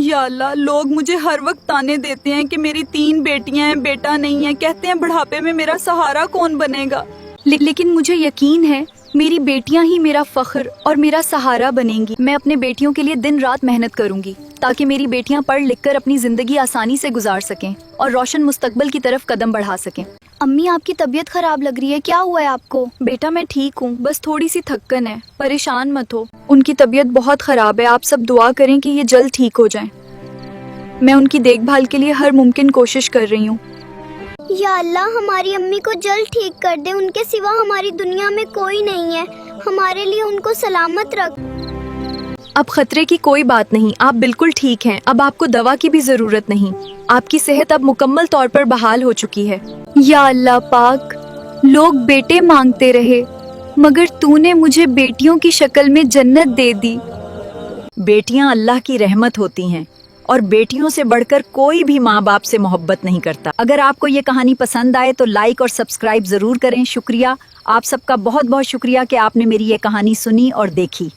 یا اللہ، لوگ مجھے ہر وقت تانے دیتے ہیں کہ میری 3 بیٹیاں ہیں، بیٹا نہیں ہے، کہتے ہیں بڑھاپے میں میرا سہارا کون بنے گا، لیکن مجھے یقین ہے میری بیٹیاں ہی میرا فخر اور میرا سہارا بنیں گی۔ میں اپنے بیٹیوں کے لیے دن رات محنت کروں گی تاکہ میری بیٹیاں پڑھ لکھ کر اپنی زندگی آسانی سے گزار سکیں اور روشن مستقبل کی طرف قدم بڑھا سکیں۔ امی آپ کی طبیعت خراب لگ رہی ہے، کیا ہوا ہے آپ کو؟ بیٹا میں ٹھیک ہوں، بس تھوڑی سی تھکن ہے، پریشان مت ہو۔ ان کی طبیعت بہت خراب ہے، آپ سب دعا کریں کہ یہ جلد ٹھیک ہو جائیں۔ میں ان کی دیکھ بھال کے لیے ہر ممکن کوشش کر رہی ہوں۔ یا اللہ ہماری امی کو جلد ٹھیک کر دے، ان کے سوا ہماری دنیا میں کوئی نہیں ہے، ہمارے لیے ان کو سلامت رکھ۔ اب خطرے کی کوئی بات نہیں، آپ بالکل ٹھیک ہیں، اب آپ کو دوا کی بھی ضرورت نہیں، آپ کی صحت اب مکمل طور پر بحال ہو چکی ہے۔ یا اللہ پاک، لوگ بیٹے مانگتے رہے مگر تو نے مجھے بیٹیوں کی شکل میں جنت دے دی۔ بیٹیاں اللہ کی رحمت ہوتی ہیں اور بیٹیوں سے بڑھ کر کوئی بھی ماں باپ سے محبت نہیں کرتا۔ اگر آپ کو یہ کہانی پسند آئے تو لائک اور سبسکرائب ضرور کریں۔ شکریہ، آپ سب کا بہت بہت شکریہ کہ آپ نے میری یہ کہانی سنی اور دیکھی۔